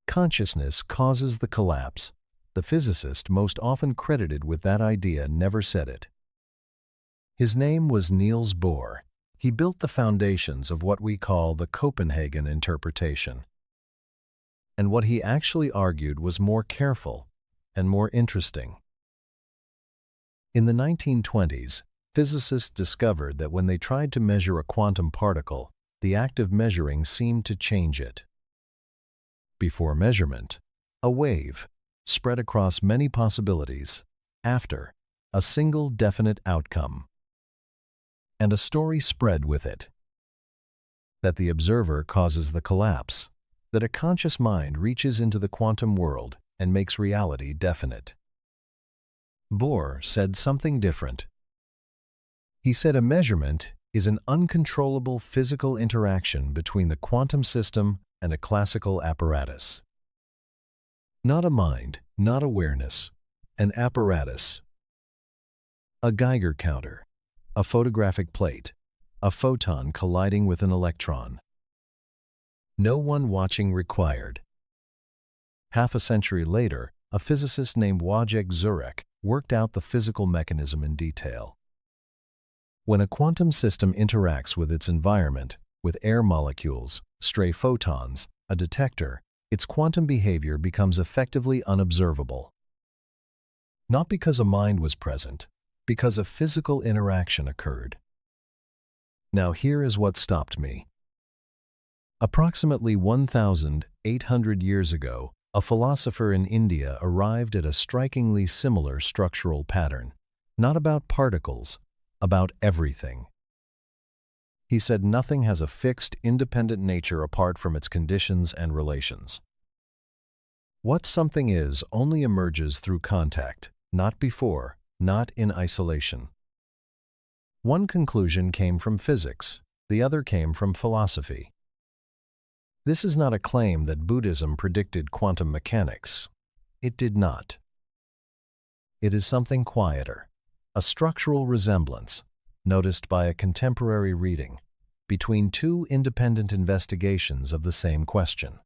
Consciousness causes the collapse. The physicist most often credited with that idea never said it. His name was Niels Bohr. He built the foundations of what we call the Copenhagen interpretation. And what he actually argued was more careful and more interesting. In the 1920s, physicists discovered that when they tried to measure a quantum particle, the act of measuring seemed to change it. Before measurement, a wave spread across many possibilities. After, a single definite outcome. And a story spread with it. That the observer causes the collapse, that a conscious mind reaches into the quantum world and makes reality definite. Bohr said something different. He said a measurement is an uncontrollable physical interaction between the quantum system and a classical apparatus. Not a mind, not awareness, an apparatus. A Geiger counter, a photographic plate, a photon colliding with an electron. No one watching required. Half a century later, a physicist named Wojciech Zurek worked out the physical mechanism in detail. When a quantum system interacts with its environment, with air molecules, stray photons, a detector, its quantum behavior becomes effectively unobservable. Not because a mind was present, because a physical interaction occurred. Now here is what stopped me. Approximately 1,800 years ago, a philosopher in India arrived at a strikingly similar structural pattern, not about particles, about everything. He said nothing has a fixed, independent nature apart from its conditions and relations. What something is only emerges through contact, not before, not in isolation. One conclusion came from physics, the other came from philosophy. This is not a claim that Buddhism predicted quantum mechanics. It did not. It is something quieter, a structural resemblance, noticed by a contemporary reading, between two independent investigations of the same question.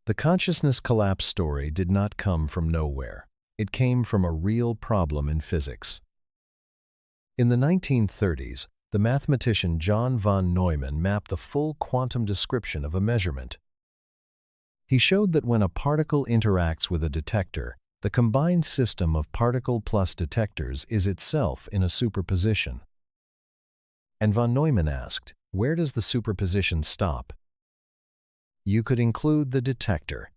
The consciousness collapse story did not come from nowhere. It came from a real problem in physics. In the 1930s, the mathematician John von Neumann mapped the full quantum description of a measurement. He showed that when a particle interacts with a detector, the combined system of particle plus detectors is itself in a superposition. And von Neumann asked, where does the superposition stop? You could include the detector,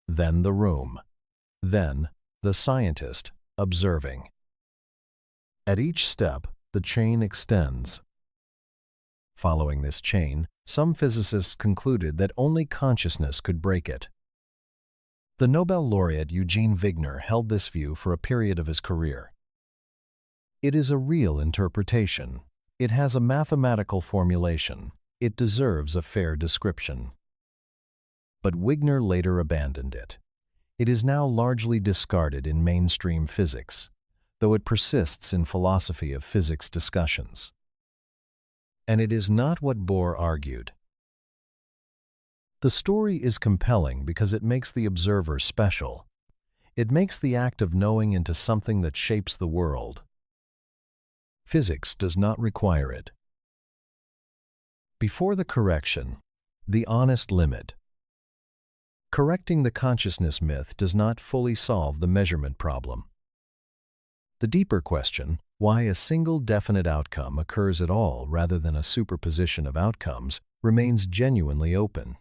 then the room, then the scientist observing. At each step, the chain extends. Following this chain, some physicists concluded that only consciousness could break it. The Nobel laureate Eugene Wigner held this view for a period of his career. It is a real interpretation. It has a mathematical formulation. It deserves a fair description. But Wigner later abandoned it. It is now largely discarded in mainstream physics, though it persists in philosophy of physics discussions. And it is not what Bohr argued. The story is compelling because it makes the observer special. It makes the act of knowing into something that shapes the world. Physics does not require it. Before the correction, the honest limit. Correcting the consciousness myth does not fully solve the measurement problem. The deeper question, why a single definite outcome occurs at all rather than a superposition of outcomes, remains genuinely open.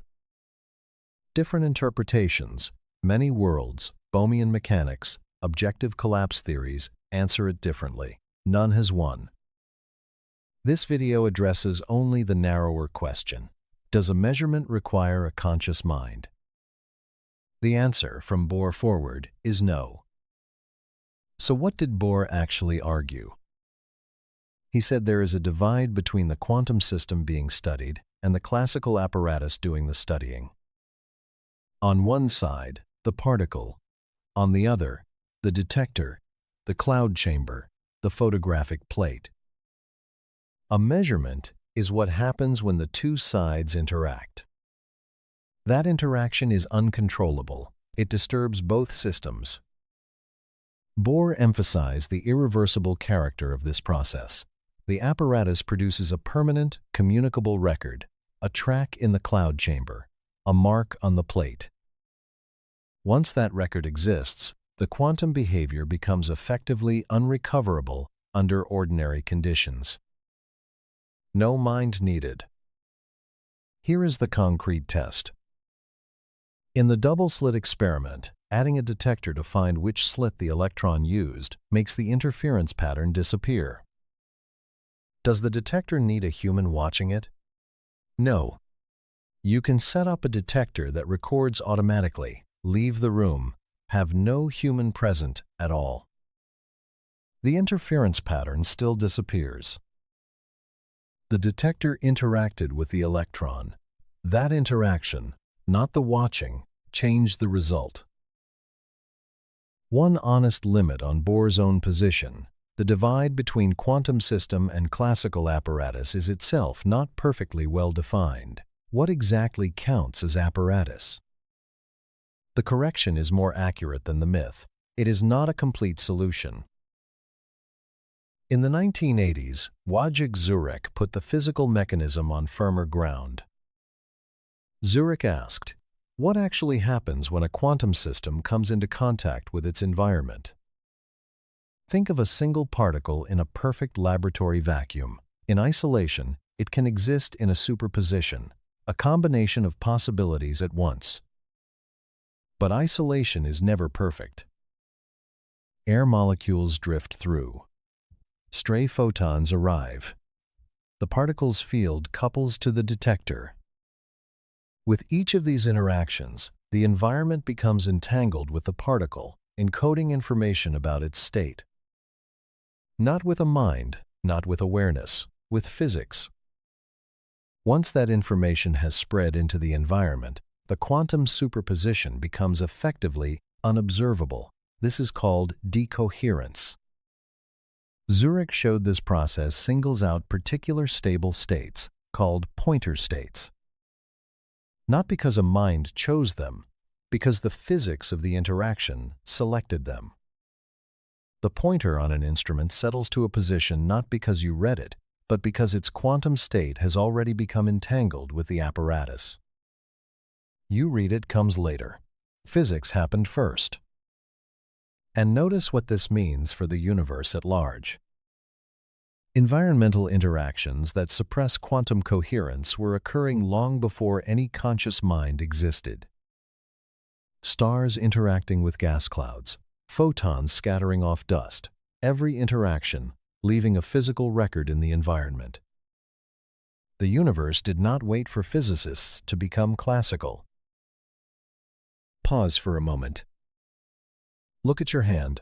Different interpretations, many worlds, Bohmian mechanics, objective collapse theories, answer it differently. None has won. This video addresses only the narrower question: does a measurement require a conscious mind? The answer, from Bohr forward, is no. So what did Bohr actually argue? He said there is a divide between the quantum system being studied and the classical apparatus doing the studying. On one side, the particle. On the other, the detector, the cloud chamber, the photographic plate. A measurement is what happens when the two sides interact. That interaction is uncontrollable. It disturbs both systems. Bohr emphasized the irreversible character of this process. The apparatus produces a permanent, communicable record, a track in the cloud chamber, a mark on the plate. Once that record exists, the quantum behavior becomes effectively unrecoverable under ordinary conditions. No mind needed. Here is the concrete test. In the double-slit experiment, adding a detector to find which slit the electron used makes the interference pattern disappear. Does the detector need a human watching it? No. You can set up a detector that records automatically, leave the room, have no human present at all. The interference pattern still disappears. The detector interacted with the electron. That interaction, not the watching, changed the result. One honest limit on Bohr's own position, the divide between quantum system and classical apparatus is itself not perfectly well defined. What exactly counts as apparatus? The correction is more accurate than the myth. It is not a complete solution. In the 1980s, Wojciech Zurek put the physical mechanism on firmer ground. Zurek asked, what actually happens when a quantum system comes into contact with its environment? Think of a single particle in a perfect laboratory vacuum. In isolation, it can exist in a superposition, a combination of possibilities at once. But isolation is never perfect. Air molecules drift through. Stray photons arrive. The particle's field couples to the detector. With each of these interactions, the environment becomes entangled with the particle, encoding information about its state. Not with a mind, not with awareness, with physics. Once that information has spread into the environment, the quantum superposition becomes effectively unobservable. This is called decoherence. Zurek showed this process singles out particular stable states, called pointer states. Not because a mind chose them, because the physics of the interaction selected them. The pointer on an instrument settles to a position not because you read it, but because its quantum state has already become entangled with the apparatus. You read it comes later. Physics happened first. And notice what this means for the universe at large. Environmental interactions that suppress quantum coherence were occurring long before any conscious mind existed. Stars interacting with gas clouds, photons scattering off dust, every interaction leaving a physical record in the environment. The universe did not wait for physicists to become classical. Pause for a moment. Look at your hand.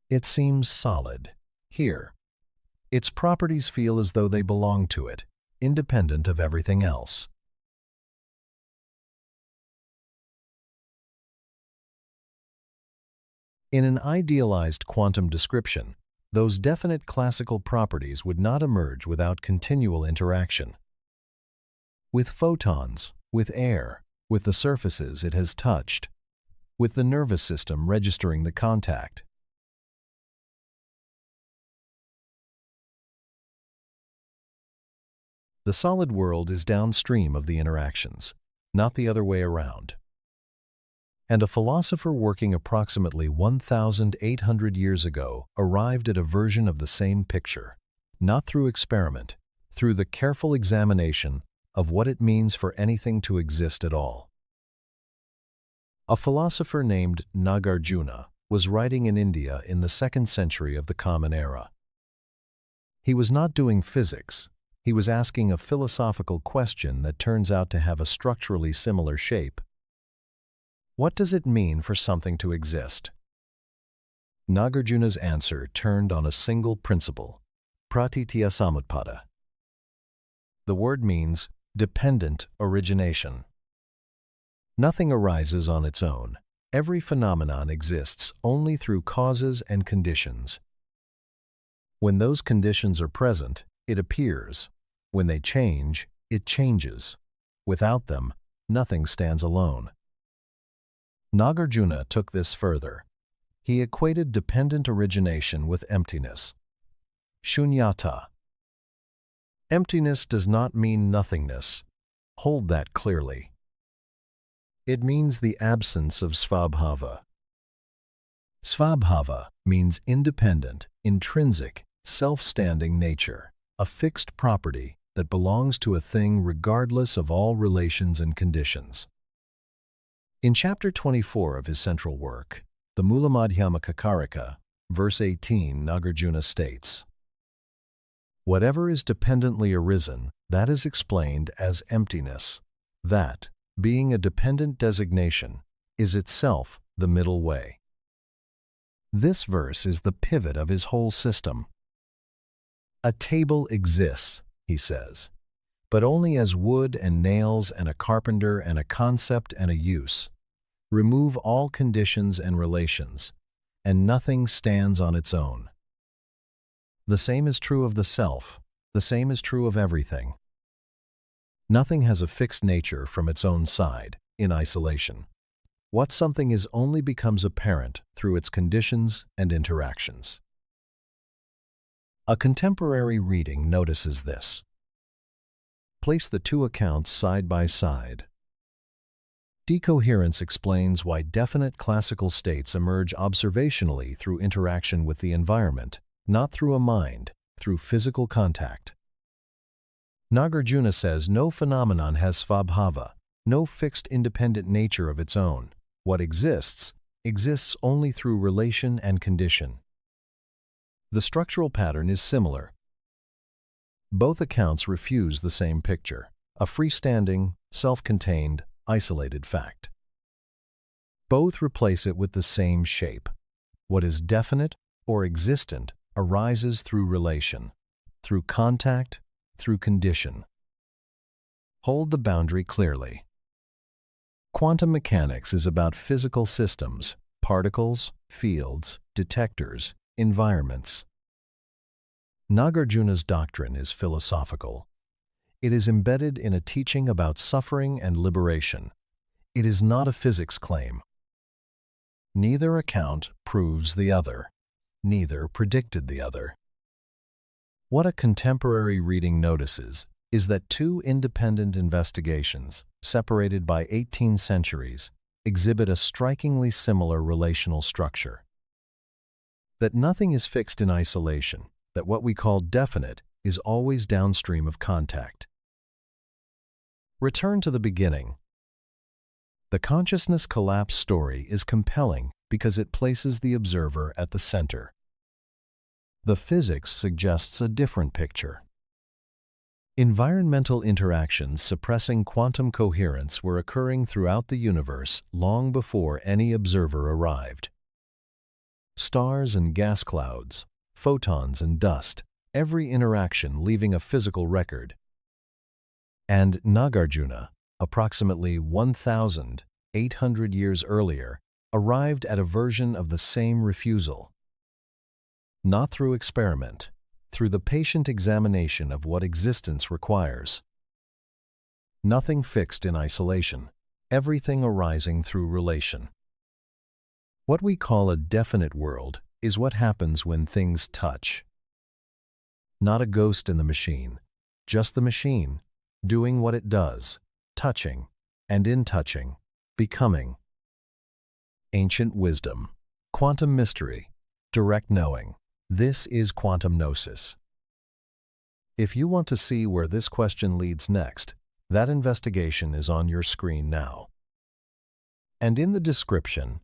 It seems solid. Here. Its properties feel as though they belong to it, independent of everything else. In an idealized quantum description, those definite classical properties would not emerge without continual interaction. With photons, with air, with the surfaces it has touched, with the nervous system registering the contact. The solid world is downstream of the interactions, not the other way around. And a philosopher working approximately 1,800 years ago arrived at a version of the same picture, not through experiment, through the careful examination of what it means for anything to exist at all. A philosopher named Nagarjuna was writing in India in the 2nd century of the Common Era. He was not doing physics. He was asking a philosophical question that turns out to have a structurally similar shape. What does it mean for something to exist? Nagarjuna's answer turned on a single principle, pratitya samutpada. The word means dependent origination. Nothing arises on its own. Every phenomenon exists only through causes and conditions. When those conditions are present, it appears. When they change, it changes. Without them, nothing stands alone. Nagarjuna took this further. He equated dependent origination with emptiness. Shunyata. Emptiness does not mean nothingness. Hold that clearly. It means the absence of svabhava. Svabhava means independent, intrinsic, self-standing nature, a fixed property that belongs to a thing regardless of all relations and conditions. In chapter 24 of his central work, the Mulamadhyamaka Karika, verse 18, Nagarjuna states, "Whatever is dependently arisen, that is explained as emptiness. That, being a dependent designation, is itself the middle way." This verse is the pivot of his whole system. A table exists, he says, but only as wood and nails and a carpenter and a concept and a use. Remove all conditions and relations, and nothing stands on its own. The same is true of the self, the same is true of everything. Nothing has a fixed nature from its own side, in isolation. What something is only becomes apparent through its conditions and interactions. A contemporary reading notices this. Place the two accounts side by side. Decoherence explains why definite classical states emerge observationally through interaction with the environment, not through a mind, through physical contact. Nagarjuna says no phenomenon has svabhava, no fixed independent nature of its own. What exists, exists only through relation and condition. The structural pattern is similar. Both accounts refuse the same picture, a freestanding, self-contained, isolated fact. Both replace it with the same shape. What is definite or existent arises through relation, through contact, through condition. Hold the boundary clearly. Quantum mechanics is about physical systems, particles, fields, detectors, environments. Nagarjuna's doctrine is philosophical. It is embedded in a teaching about suffering and liberation. It is not a physics claim. Neither account proves the other. Neither predicted the other. What a contemporary reading notices is that two independent investigations, separated by 18 centuries, exhibit a strikingly similar relational structure. That nothing is fixed in isolation, that what we call definite is always downstream of contact. Return to the beginning. The consciousness collapse story is compelling because it places the observer at the center. The physics suggests a different picture. Environmental interactions suppressing quantum coherence were occurring throughout the universe long before any observer arrived. Stars and gas clouds, photons and dust, every interaction leaving a physical record. And Nagarjuna, approximately 1,800 years earlier, arrived at a version of the same refusal. Not through experiment, through the patient examination of what existence requires. Nothing fixed in isolation, everything arising through relation. What we call a definite world is what happens when things touch. Not a ghost in the machine, just the machine, doing what it does, touching, and in touching, becoming. Ancient wisdom, quantum mystery, direct knowing. This is quantum gnosis. If you want to see where this question leads next, that investigation is on your screen now. And in the description,